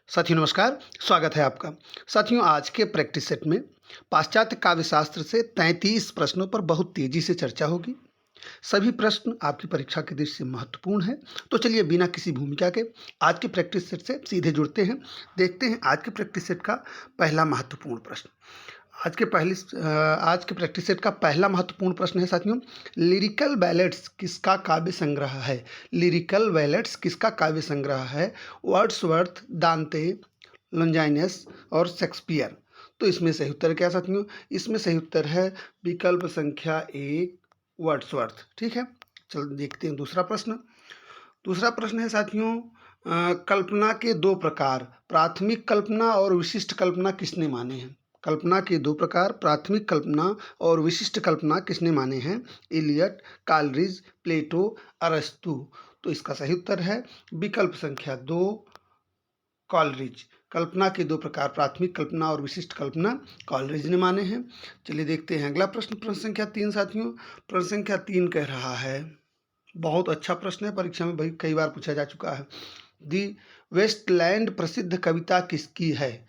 साथियों नमस्कार, स्वागत है आपका। साथियों आज के प्रैक्टिस सेट में पाश्चात्य काव्य शास्त्र से 33 प्रश्नों पर बहुत तेजी से चर्चा होगी। सभी प्रश्न आपकी परीक्षा की दृष्टि से महत्वपूर्ण है। तो चलिए बिना किसी भूमिका के आज के प्रैक्टिस सेट से सीधे जुड़ते हैं। देखते हैं आज के प्रैक्टिस सेट का पहला महत्वपूर्ण प्रश्न। आज के प्रैक्टिस सेट का पहला महत्वपूर्ण प्रश्न है साथियों, लिरिकल बैलेट्स किसका काव्य संग्रह है? लिरिकल बैलेट्स किसका काव्य संग्रह है? वर्ड्सवर्थ, दांते, लॉन्जाइनस और शेक्सपियर। तो इसमें सही उत्तर क्या साथियों? इसमें सही उत्तर है विकल्प संख्या 1 वर्ड्सवर्थ। ठीक है, चलो देखते हैं दूसरा प्रश्न। दूसरा प्रश्न है साथियों, कल्पना के दो प्रकार, प्राथमिक कल्पना और विशिष्ट कल्पना किसने माने हैं? कल्पना के दो प्रकार, प्राथमिक कल्पना और विशिष्ट कल्पना किसने माने हैं? इलियट, कालरिज, प्लेटो, अरस्तु। तो इसका सही उत्तर है विकल्प संख्या 2 कॉलरिज। कल्पना के दो प्रकार, प्राथमिक कल्पना और विशिष्ट कल्पना कॉलरिज ने माने हैं। चलिए देखते हैं अगला प्रश्न, प्रश्न संख्या 3 साथियों। प्रश्न संख्या 3 कह रहा है, बहुत अच्छा प्रश्न है, परीक्षा में भाई कई बार पूछा जा चुका है। दी वेस्टलैंड प्रसिद्ध कविता किसकी है?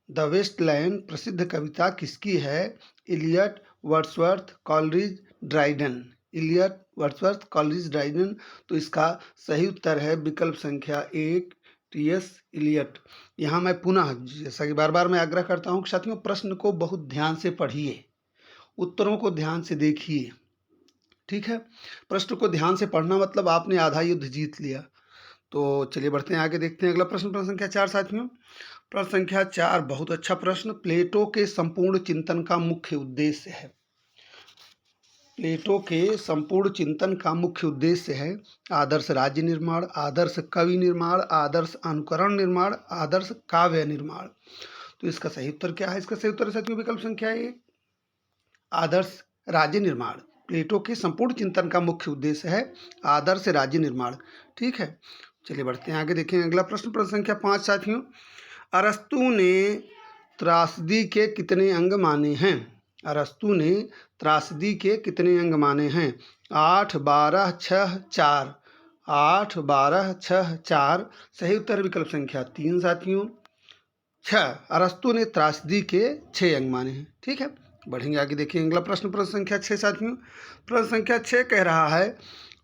द वेस्टलैंड प्रसिद्ध कविता किसकी है? Eliot, Wordsworth, Coleridge, Dryden. Eliot, Wordsworth, Coleridge, Dryden. तो इसका सही उत्तर है विकल्प संख्या 1 टी.एस. इलियट। यहाँ मैं पुनः, जैसा कि बार बार मैं आग्रह करता हूँ कि साथियों प्रश्न को बहुत ध्यान से पढ़िए, उत्तरों को ध्यान से देखिए। ठीक है, प्रश्न को ध्यान से पढ़ना मतलब आपने आधा युद्ध जीत लिया। तो चलिए बढ़ते हैं आगे, देखते हैं अगला प्रश्न, प्रश्न संख्या 4 साथियों। प्रश्न संख्या 4 बहुत अच्छा प्रश्न, प्लेटो के संपूर्ण चिंतन का मुख्य उद्देश्य है। प्लेटो के संपूर्ण चिंतन का मुख्य उद्देश्य है आदर्श राज्य निर्माण, आदर्श कवि निर्माण, आदर्श अनुकरण निर्माण, आदर्श काव्य निर्माण। तो इसका सही उत्तर क्या है? इसका सही उत्तर साथियों विकल्प संख्या 1 आदर्श राज्य निर्माण। प्लेटो के संपूर्ण चिंतन का मुख्य उद्देश्य है आदर्श राज्य निर्माण। ठीक है, चलिए बढ़ते हैं आगे, देखेंगे अगला प्रश्न, प्रश्न संख्या 5 साथियों। अरस्तु ने त्रासदी के कितने अंग माने हैं? अरस्तु ने त्रासदी के कितने अंग माने हैं? 8, 12, 6, 4। 8, 12, 6, 4। सही उत्तर विकल्प संख्या 3 साथियों 6। अरस्तु ने त्रासदी के 6 अंग माने हैं। ठीक है, बढ़ेंगे आगे, देखिए अगला प्रश्न, प्रश्न संख्या 6 साथियों। प्रश्न संख्या 6 कह रहा है,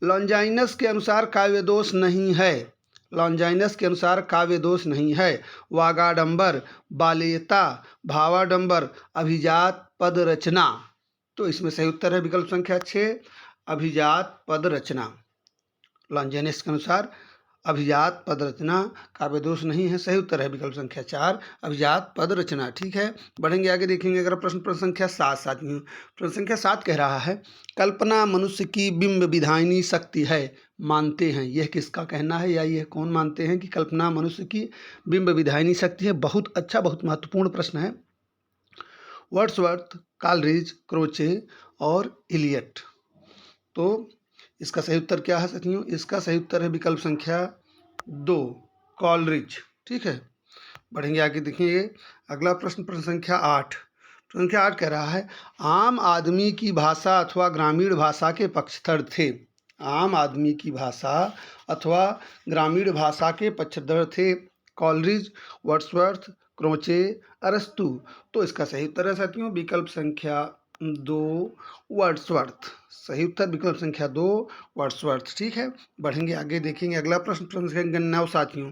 लॉन्जाइनस के अनुसार काव्य दोष नहीं है। लॉन्जाइनस के अनुसार काव्य दोष नहीं है। वागाडंबर, बालेयता, भावाडंबर, अभिजात पद रचना। तो इसमें सही उत्तर है विकल्प संख्या 6 अभिजात पद रचना। लॉन्जाइनस के अनुसार अभिजात पद रचना काव्य दोष नहीं है। सही उत्तर है विकल्प संख्या 4 अभिजात पद रचना। ठीक है, बढ़ेंगे आगे, देखेंगे अगर प्रश्न, प्रश्न संख्या 7 साथियों। प्रश्न संख्या 7 कह रहा है, कल्पना मनुष्य की बिंब विधायिनी शक्ति है, मानते हैं। यह किसका कहना है या यह कौन मानते हैं कि कल्पना मनुष्य की बिंब विधायिनी शक्ति है? बहुत अच्छा, बहुत महत्वपूर्ण प्रश्न है। वर्ड्सवर्थ, कॉलरिज, क्रोचे और इलियट। तो इसका सही उत्तर क्या है साथियों? इसका सही उत्तर है विकल्प संख्या 2 कॉलरिज। ठीक है, बढ़ेंगे आगे, देखेंगे अगला प्रश्न, प्रश्न संख्या 8। प्रश्न संख्या 8 कह रहा है, आम आदमी की भाषा अथवा ग्रामीण भाषा के पक्षधर थे। आम आदमी की भाषा अथवा ग्रामीण भाषा के पक्षधर थे कॉलरिज, वर्ड्सवर्थ, क्रोचे, अरस्तु। तो इसका सही उत्तर है साथियों विकल्प संख्या 2 वर्ड्सवर्थ। सही उत्तर विकल्प संख्या 2 वर्ड्सवर्थ। ठीक है, बढ़ेंगे आगे, देखेंगे अगला प्रश्न, प्रश्न संख्या 9 साथियों।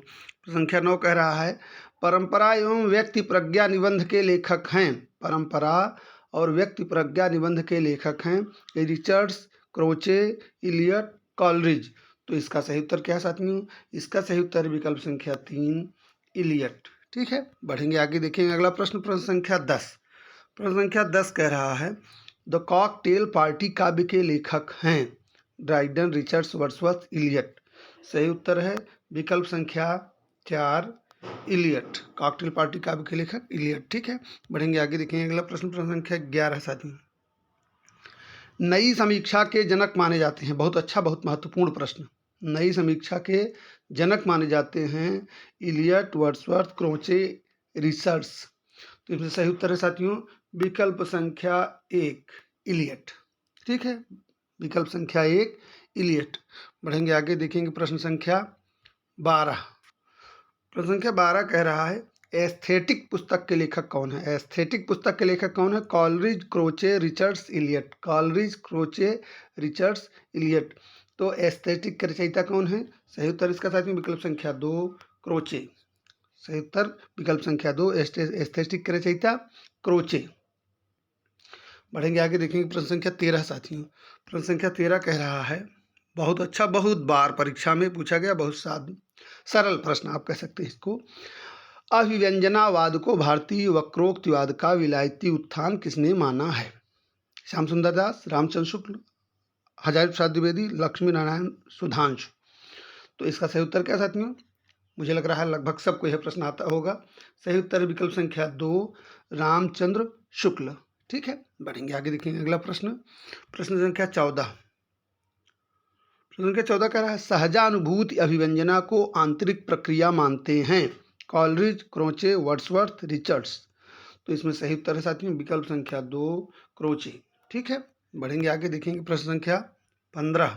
संख्या 9 कह रहा है, परंपरा एवं व्यक्ति प्रज्ञा निबंध के लेखक हैं। परंपरा और व्यक्ति प्रज्ञा निबंध के लेखक हैं रिचर्ड्स, क्रोचे, इलियट, कॉलरिज। तो इसका सही उत्तर क्या है साथियों? इसका सही उत्तर विकल्प संख्या 3 इलियट। ठीक है, बढ़ेंगे आगे, देखेंगे अगला प्रश्न, प्रश्न संख्या 10। प्रश्न संख्या 10 कह रहा है, द कॉकटेल पार्टी काव्य के लेखक हैं ड्राइडन, रिचर्ड्स, वर्ड्सवर्थ, इलियट। सही उत्तर है विकल्प संख्या 4 इलियट। कॉकटेल पार्टी काव्य के लेखक इलियट। ठीक है, बढ़ेंगे आगे, देखेंगे अगला प्रश्न, प्रश्न संख्या 11 साथियों। नई समीक्षा के जनक माने जाते हैं, बहुत अच्छा, बहुत महत्वपूर्ण प्रश्न। नई समीक्षा के जनक माने जाते हैं इलियट, वर्ड्सवर्थ, क्रोचे, रिचर्ड्स। तो इसमें सही उत्तर है साथियों विकल्प संख्या 1 इलियट। ठीक है, विकल्प संख्या 1 इलियट। बढ़ेंगे आगे, देखेंगे प्रश्न संख्या 12। प्रश्न संख्या 12 कह रहा है एस्थेटिक पुस्तक के लेखक कौन है। एस्थेटिक पुस्तक के लेखक कौन है? Coleridge, Croce, Richards, Eliot. Coleridge, Croce, Richards, Eliot. तो एस्थेटिक के रचयिता कौन है? सही उत्तर इसका साथ में विकल्प संख्या 2 क्रोचे। सही उत्तर विकल्प संख्या 2 एस्थेटिक के रचयिता क्रोचे। बढ़ेंगे आगे, देखेंगे प्रश्न संख्या 13 साथियों। प्रश्न संख्या 13 कह रहा है बहुत अच्छा, बहुत बार परीक्षा में पूछा गया, बहुत सरल प्रश्न आप कह सकते हैं इसको। अभिव्यंजनावाद को भारतीय वक्रोक्तिवाद का विलायती उत्थान किसने माना है? श्याम सुंदर दास, रामचंद्र शुक्ल, हजारी प्रसाद द्विवेदी, लक्ष्मी नारायण सुधांशु। तो इसका सही उत्तर क्या साथियों? मुझे लग रहा है लगभग सबको यह प्रश्न आता होगा। सही उत्तर विकल्प संख्या 2 रामचंद्र शुक्ल। ठीक है, बढ़ेंगे आगे, देखेंगे अगला प्रश्न। प्रश्न संख्या 14। प्रश्न संख्या 14 कह रहा है सहजानुभूति अभिव्यंजना को आंतरिक प्रक्रिया मानते हैं। Coleridge, Croce, Wordsworth, Richards. तो इसमें सही उत्तर है साथियों विकल्प संख्या 2 क्रोचे। ठीक है, बढ़ेंगे आगे, देखेंगे प्रश्न संख्या 15।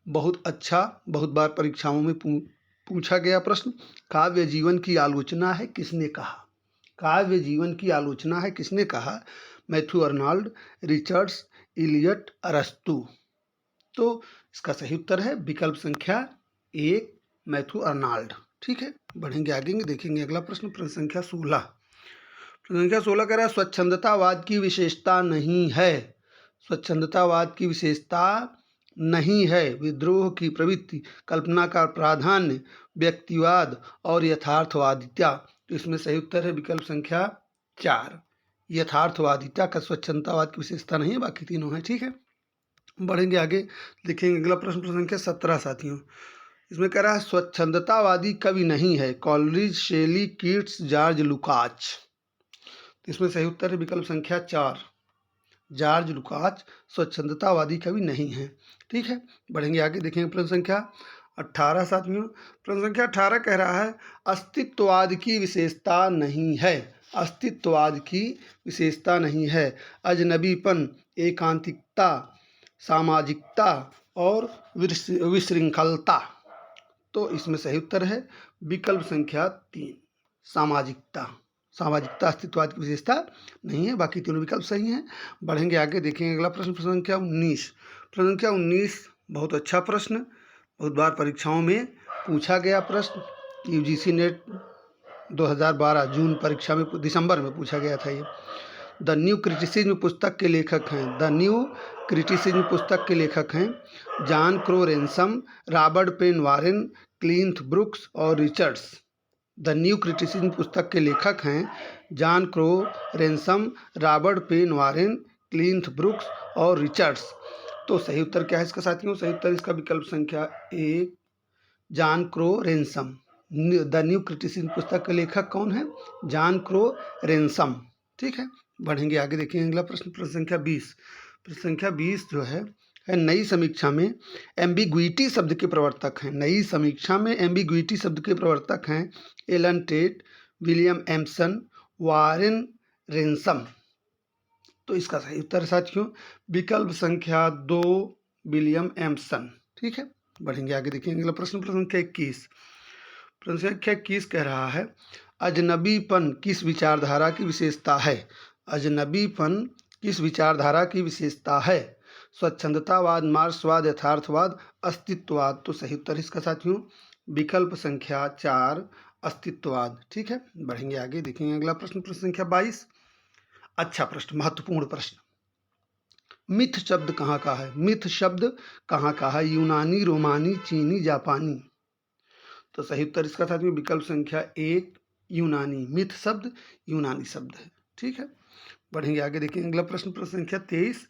बहुत अच्छा, बहुत बार परीक्षाओं में पूछा गया प्रश्न। काव्य जीवन की आलोचना है किसने कहा? काव्य जीवन की आलोचना है किसने कहा? मैथ्यू अर्नाल्ड, रिचर्ड्स, इलियट, अरस्तु। तो इसका सही उत्तर है विकल्प संख्या 1 मैथ्यू अर्नाल्ड। ठीक है, बढ़ेंगे आगे, देखेंगे अगला प्रश्न। प्रश्न संख्या 16। प्रश्न संख्या 16 कह रहा है स्वच्छंदतावाद की विशेषता नहीं है। स्वच्छंदतावाद की विशेषता नहीं है विद्रोह की प्रवृत्ति, कल्पना का प्राधान्य, व्यक्तिवाद और यथार्थवादिता। तो इसमें सही उत्तर है विकल्प संख्या 4 यथार्थवादिता का स्वच्छंदतावाद की विशेषता नहीं है, बाकी तीनों हैं। ठीक है, बढ़ेंगे आगे, देखेंगे अगला प्रश्न। प्रश्न संख्या 17 साथियों। इसमें कह रहा है स्वच्छंदतावादी कवि नहीं है। कॉलरिज, शेली, कीट्स, जॉर्ज लुकाच। तो इसमें सही उत्तर है विकल्प संख्या 4 जॉर्ज लुकाच स्वच्छंदतावादी कवि नहीं है। ठीक है, बढ़ेंगे आगे, देखेंगे प्रश्न संख्या 18 साथियों। प्रश्न संख्या 18 कह रहा है अस्तित्ववाद की विशेषता नहीं है। अस्तित्ववाद की विशेषता नहीं है अजनबीपन, एकांतिकता, सामाजिकता और विशृंखलता। तो इसमें सही उत्तर है विकल्प संख्या 3 सामाजिकता। सामाजिकता अस्तित्ववाद की विशेषता नहीं है, बाकी तीनों विकल्प सही हैं। बढ़ेंगे आगे, देखेंगे अगला प्रश्न। प्रश्न संख्या 19। प्रश्न संख्या 19 बहुत अच्छा प्रश्न, बहुत बार परीक्षाओं में पूछा गया प्रश्न। यूजीसी नेट 2012 जून परीक्षा में, दिसंबर में पूछा गया था ये। द न्यू क्रिटिसिज्म पुस्तक के लेखक हैं। द न्यू क्रिटिसिज्म पुस्तक के लेखक हैं John Crowe Ransom, Robert Penn Warren, Cleanth Brooks और रिचर्ड्स। द न्यू क्रिटिसिज्म पुस्तक के लेखक हैं John Crowe Ransom, Robert Penn Warren, Cleanth Brooks और रिचर्ड्स। तो सही उत्तर क्या है इसका साथियों? सही उत्तर इसका विकल्प संख्या 1 John Crowe Ransom. The New Criticism पुस्तक के लेखक कौन है? John Crowe Ransom. ठीक है, बढ़ेंगे आगे, देखेंगे अगला प्रश्न। प्रश्न संख्या 20। प्रश्न संख्या 20 जो है नई समीक्षा में एम्बिग्विटी शब्द के प्रवर्तक हैं। नई समीक्षा में एम्बिग्विटी शब्द के प्रवर्तक हैं Elon TET, William Empson, Warren रेंसम। तो इसका सही उत्तर साथियों विकल्प संख्या 2 विलियम एम्सन। ठीक है, बढ़ेंगे आगे, देखेंगे अगला प्रश्न। प्रश्न संख्या 21। प्रश्न संख्या 21 कह रहा है अजनबीपन किस विचारधारा की विशेषता है? अजनबीपन किस विचारधारा की विशेषता है? स्वच्छंदतावाद, मार्क्सवाद, यथार्थवाद, अस्तित्ववाद। तो सही उत्तर इसका साथियों विकल्प संख्या 4 अस्तित्ववाद। ठीक है, बढ़ेंगे आगे, देखेंगे अगला प्रश्न। प्रश्न संख्या 22 अच्छा प्रश्न, महत्वपूर्ण प्रश्न। मिथ शब्द कहाँ का है? मिथ शब्द कहाँ का है? यूनानी, रोमानी, चीनी, जापानी। तो सही उत्तर इसका साथियों विकल्प संख्या 1 यूनानी। मिथ शब्द यूनानी शब्द है। ठीक है, बढ़ेंगे आगे, देखेंगे अगला प्रश्न। प्रश्न संख्या 23।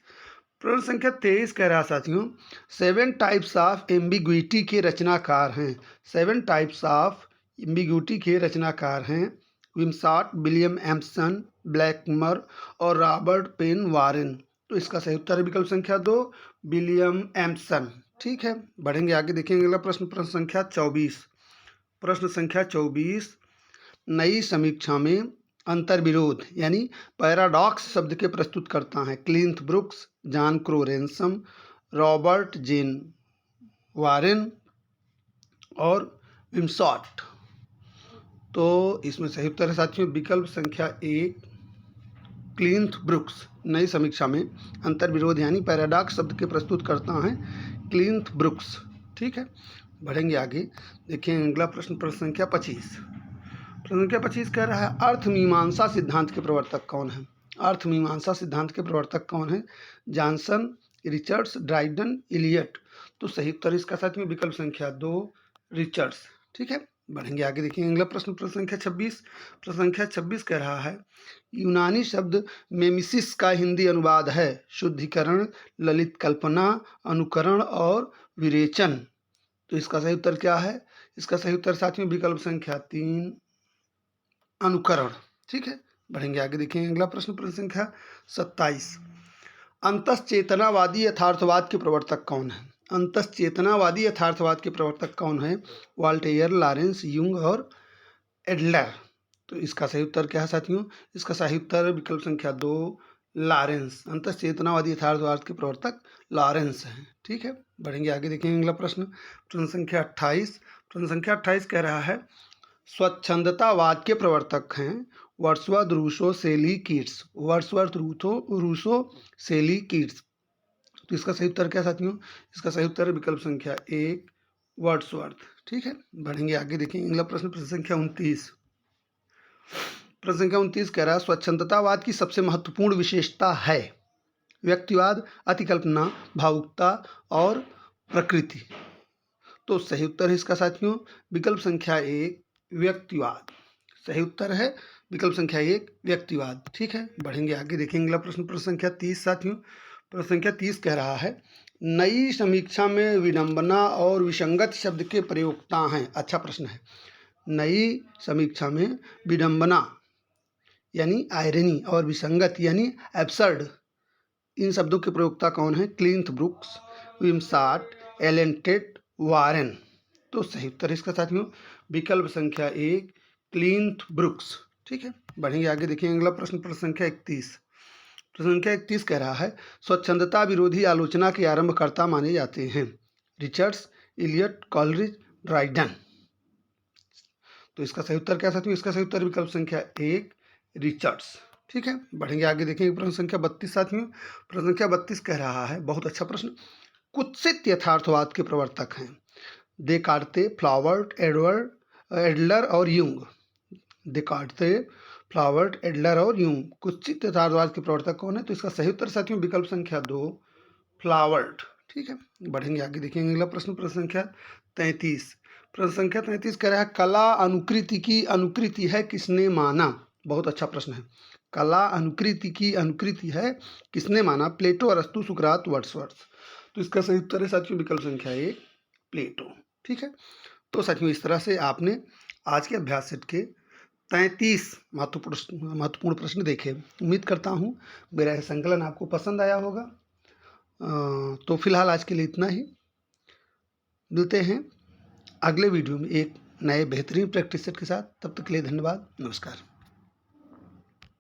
प्रश्न संख्या 23 कह रहा साथियों 7 टाइप्स ऑफ एम्बिग्विटी के रचनाकार हैं। 7 टाइप्स ऑफ एम्बिग्विटी के रचनाकार हैं विमसाट, विलियम एम्सन, ब्लैकमर और रॉबर्ट पेन वारेन। तो इसका सही उत्तर है विकल्प संख्या 2 विलियम एम्सन। ठीक है, बढ़ेंगे आगे, देखेंगे अगला प्रश्न। प्रश्न संख्या 24। प्रश्न संख्या 24 नई समीक्षा में अंतर्विरोध यानी पैराडॉक्स शब्द के प्रस्तुत करता है क्लिंथ brooks, John Crowe Ransom, Robert जेन वारेन और विमशॉट। तो इसमें सही उत्तर है साथियों विकल्प संख्या 1 क्लिंथ ब्रुक्स। नई समीक्षा में अंतर्विरोध यानी पैराडॉक्स शब्द के प्रस्तुतकर्ता हैं क्लिंथ ब्रुक्स। ठीक है, बढ़ेंगे आगे। देखिए अगला प्रश्न संख्या 25। प्रश्न संख्या 25 कह रहा है अर्थमीमांसा सिद्धांत के प्रवर्तक कौन है? अर्थमीमांसा सिद्धांत के प्रवर्तक कौन है? Johnson, Richards, Dryden, Eliot. तो सही उत्तर इसका साथ में विकल्प संख्या 2 रिचर्ड्स। ठीक है, बढ़ेंगे आगे। देखिए अगला प्रश्न संख्या 26। प्रश्न संख्या 26 कह रहा है यूनानी शब्द मेमिसिस का हिंदी अनुवाद है शुद्धिकरण, ललित कल्पना, अनुकरण और विरेचन। तो इसका सही उत्तर क्या है? इसका सही उत्तर साथियों विकल्प संख्या 3 अनुकरण। ठीक है, बढ़ेंगे आगे। देखिए अगला प्रश्न संख्या 27। अंतश्चेतनावादी यथार्थवाद के प्रवर्तक कौन है? अंतश्चेतनावादी यथार्थवाद के प्रवर्तक कौन है? वॉल्टेयर, लॉरेंस, यूंग और एडलर। तो इसका सही उत्तर क्या है साथियों? इसका सही उत्तर विकल्प संख्या 2 लॉरेंस। अंतश्चेतनावादी यथार्थवाद के प्रवर्तक लॉरेंस हैं। ठीक है, बढ़ेंगे आगे। देखेंगे अगला प्रश्न संख्या 28। प्रश्न संख्या 28 कह रहा है स्वच्छंदतावाद के प्रवर्तक हैं वर्ड्सवर्थ, रूसो, शेली, कीट्स। वर्ड्सवर्थ, रूसो, शेली, कीट्स। तो इसका सही उत्तर क्या साथियों? इसका सही उत्तर है विकल्प संख्या 1 वर्ड्सवर्थ। ठीक है, बढ़ेंगे आगे। देखेंगे अगला प्रश्न संख्या 29। प्रश्न संख्या 29 कह रहा है स्वच्छंदतावाद की सबसे महत्वपूर्ण विशेषता है व्यक्तिवाद, अतिकल्पना, भावुकता और प्रकृति। तो सही उत्तर है इसका साथियों विकल्प संख्या 1 व्यक्तिवाद। सही उत्तर है विकल्प संख्या 1 व्यक्तिवाद। ठीक है, बढ़ेंगे आगे। देखेंगे अगला प्रश्न संख्या 30 साथियों। प्रश्न संख्या 30 कह रहा है नई समीक्षा में विडंबना और विसंगत शब्द के प्रयोक्ता हैं। अच्छा प्रश्न है। नई समीक्षा में विडंबना यानी आयरनी और विसंगत यानी एब्सर्ड, इन शब्दों के प्रयोक्ता कौन है? क्लिंथ ब्रुक्स, विमशॉट, एलन टेट, वारेन। तो सही उत्तर इसका साथियों विकल्प संख्या 1 क्लिंथ ब्रुक्स। ठीक है, बढ़ेंगे आगे। देखिए अगला प्रश्न संख्या 31। प्रश्न संख्या 31 कह रहा है स्वच्छंदता विरोधी आलोचना के आरंभकर्ता माने जाते हैं रिचर्ड्स, इलियट, कॉलरिज, ड्राइडन। तो इसका सही उत्तर क्या साथियों? इसका सही उत्तर विकल्प संख्या 1 रिचर्ड्स। ठीक है, बढ़ेंगे आगे। देखेंगे प्रश्न संख्या 32 साथियों। प्रश्न संख्या 32 कह रहा है बहुत अच्छा प्रश्न कुत्सित यथार्थवाद के प्रवर्तक हैं देकार्ते, फ्लावर्ट, एडलर और यूंग। देकार्ते, फ्लावर्ट, एडलर और यूंग। कुत्सित यथार्थवाद के प्रवर्तक कौन है? तो इसका सही उत्तर साथियों विकल्प संख्या 2 फ्लावर्ट। ठीक है, बढ़ेंगे आगे। देखेंगे अगला प्रश्न संख्या 33। प्रश्न संख्या 33 कह रहा है कला अनुकृति की अनुकृति है किसने माना? बहुत अच्छा प्रश्न है। कला अनुकृति की अनुकृति है किसने माना? प्लेटो, अरस्तु, सुकरात, वर्ड्सवर्थ। तो इसका सही उत्तर है साथियों विकल्प संख्या 1 प्लेटो। ठीक है, तो साथियों इस तरह से आपने आज के अभ्यास सेट के 33 महत्वपूर्ण प्रश्न देखे। उम्मीद करता हूँ मेरा यह संकलन आपको पसंद आया होगा। तो फिलहाल आज के लिए इतना ही। मिलते हैं अगले वीडियो में एक नए बेहतरीन प्रैक्टिस सेट के साथ। तब तक के लिए धन्यवाद, नमस्कार।